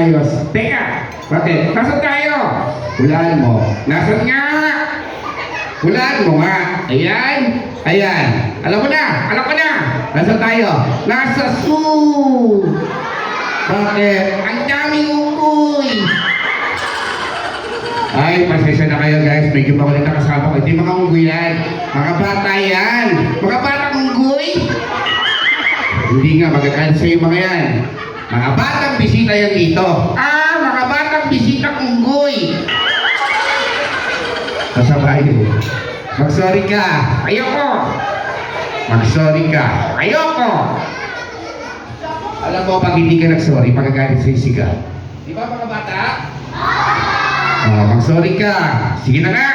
maayos. Teka, bakit? Nasaan tayo? Hulaan mo. Nasaan nga? Hulaan mo nga. Ayan. Ayan. Alam mo na. Alam ko na. Nasaan tayo? Nasa zoo. Bakit? Ang daming ukoy. Ay, pasensya na kayo guys. Medyo makulit na kasama ko. Hindi mga unggoy yan. Mga bata yan. Mga batang unggoy. Hindi nga, magkakalit sa'yo mga yan. Mga batang bisita yan dito. Ah, mga batang bisita unggoy. Masabay mo. Mag-sorry ka. Ayoko. Mag-sorry ka. Ayoko. Alam mo, pag hindi ka nag-sorry, magkakalit sa'yo siga. Di ba mga bata? Oh, mag-sorry ka. Sige na nga.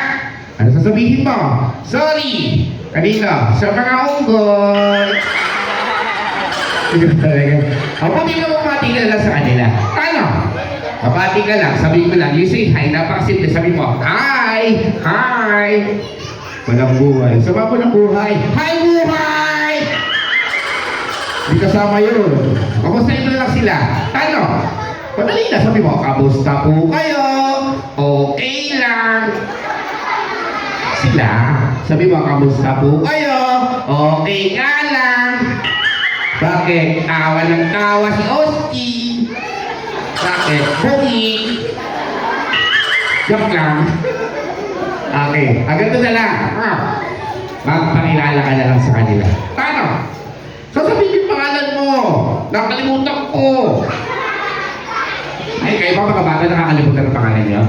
Ano sasabihin mo? Sorry. Kanino? Sa mga unggoy. Ako hindi ka mapati ka lang sa kanila. Ano? Mapati ka lang. Sabihin mo lang. You say hi. Napakasimple. Sabihin mo, hi. Hi. Walang buhay. Sama mo ng buhay. Hi, buhay! Hindi kasama yun. Kamusta ito lang sila? Ano? Padali na. Sabi mo, kamusta po kayo? Okay lang. Sila, sabi mo, kamusta po kayo? Okay nga lang. Bakit? Tawa ng tawa si Oski. Bakit? Bungi. Joke lang. Okay, agad na lang. Magpakilala ka na lang sa kanila. Paano? Sasabihin yung pangalan mo. Nakalimutan ko. Ay, kayo ba mga bata nakakalimutan ng pangalan niyo?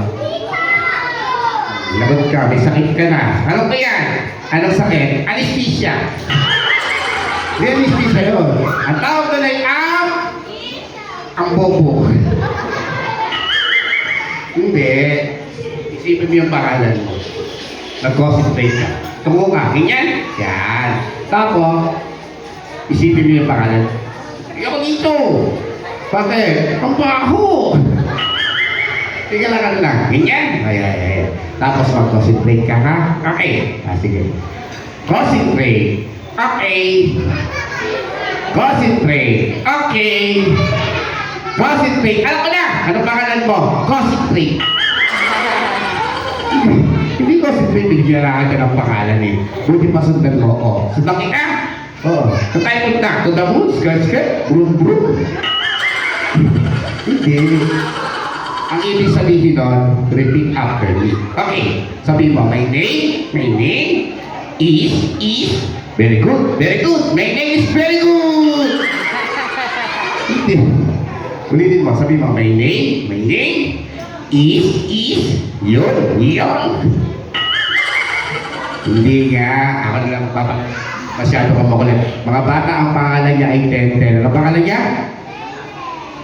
Lagot ka, may sakit ka na. Ano ba yan? Anong sakit? Anesthesia. May anesthesia yun. Ang tawag doon ay ang bobo. Hindi. Isipin mo yung pangalan mo. Nag-concentrate ka. Tungo ka. Ganyan. Yan. Tapos, isipin mo yung pangalan. Ikaw dito. Bakit? Ang baho! Tingnan lang ka lang. Ganyan. Ay. Tapos mag-concentrate ka ha? Okay. Sige. Concentrate. Okay. Concentrate. Okay. Concentrate. Alam ko na! Anong pangalan mo? Concentrate. Hindi concentrate. Bigyan ka ng pangalan eh. Buti pasundan mo. Oh. Sundan ka? Oo. Saan tayo punta? To the moon? Skirt? Brum? Hindi. Ang ibig sabihin nun, repeat after me. Okay. Sabihin mo, my name is, very good. My name is very good. Hindi. Ulitin mo, sabihin mo, my name is, yun. Hindi nga, ako na lang masyado kang makulit. Mga bata, ang pangalan niya ay Tenten. Ano pangalan niya?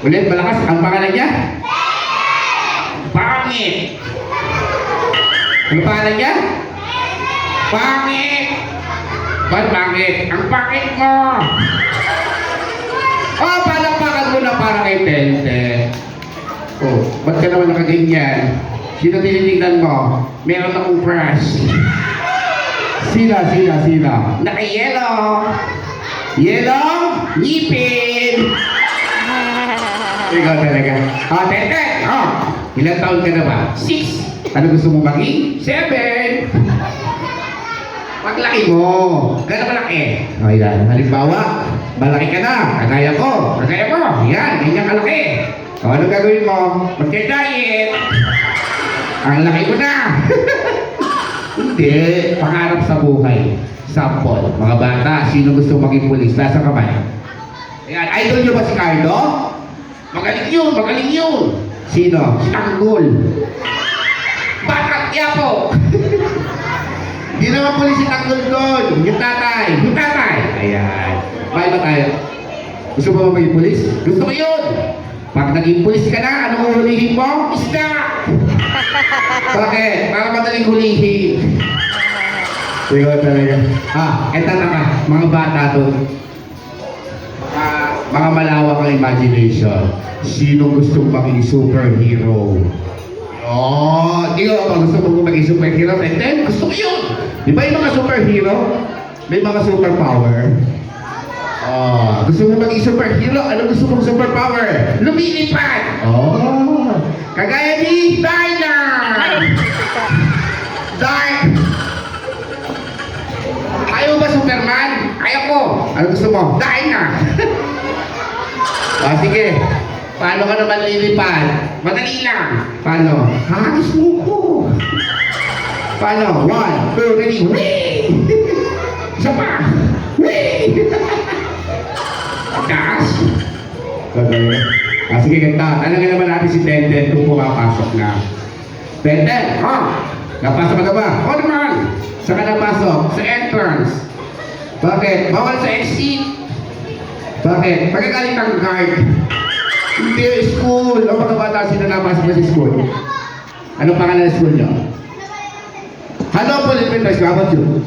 Ulit, malakas. Ang pangalan niya? Pangit. Ano pangalan niya? Pangit. Ba't pangit? Ang pangit mo. Oh, palakpakan mo na para kay Tenten. Oh, ba't ka naman nakaganyan? Sino tinitingnan mo? Meron akong crush. Sila. Naka-yellow. Yellow, ngipin. Ikaw talaga. Oh, Tenten. Oh, ilang taon ka na ba? 6. Ano gusto mo maging? 7. Paglaki mo. Gano'n kalaki? O, yan. Halimbawa, malaki ka na. Kagaya ko. Yan, ganyan kalaki. O, ano gagawin mo? Magka-diet. Ang laki mo na. Hindi. Pangarap sa buhay. Sample. Mga bata, sino gusto maging pulis? Nasa kamay. Ayan, idol nyo ba si Carlo? Magaling yun. Sino? Si Tanggol. Batang Quiapo. Hindi naman pulis si Tanggol doon. Yung tatay. Ayan. Bakit ba tayo? Gusto mo ba maging pulis? Gusto ko yun. Pag naging pulis ka na, anong hulihin mo? Isda! Bakit? Para madaling hulihin. Ikaw talaga. Eto na ka. Mga bata doon. Mga malawak ang imagination. Sino gustong maging superhero? Di ko ba gusto mo maging superhero? And then, gusto ko yun. Di ba yung mga superhero? May mga superpower. Oh, gusto mo maging superhero? Ano gusto mong superpower? Lumilipad! Oh, kagaya ni Dyna! Ayaw ba Superman? Ayaw ko! Ano gusto mo? Dyna! Ah, sige. Paano ka naman lilipad? Madali lang. Paano? Hagis mo ko. Paano? 1, 2, 3, whee! Isa pa! Whee! Taas! Gagawin. Ah, sige, ganda. Talaga naman natin si Tenten kung pumapasok na. Tenten, napasok ka na ba? Oo naman! Saan ka napasok? Sa entrance. Bakit? Bawal sa exit. Bakit? Pagkagalit ang guard. Hindi, school. Ang mga bata sila napasok na sa school. Anong pangalan ng school nyo? Hello, Police Minister. How about you?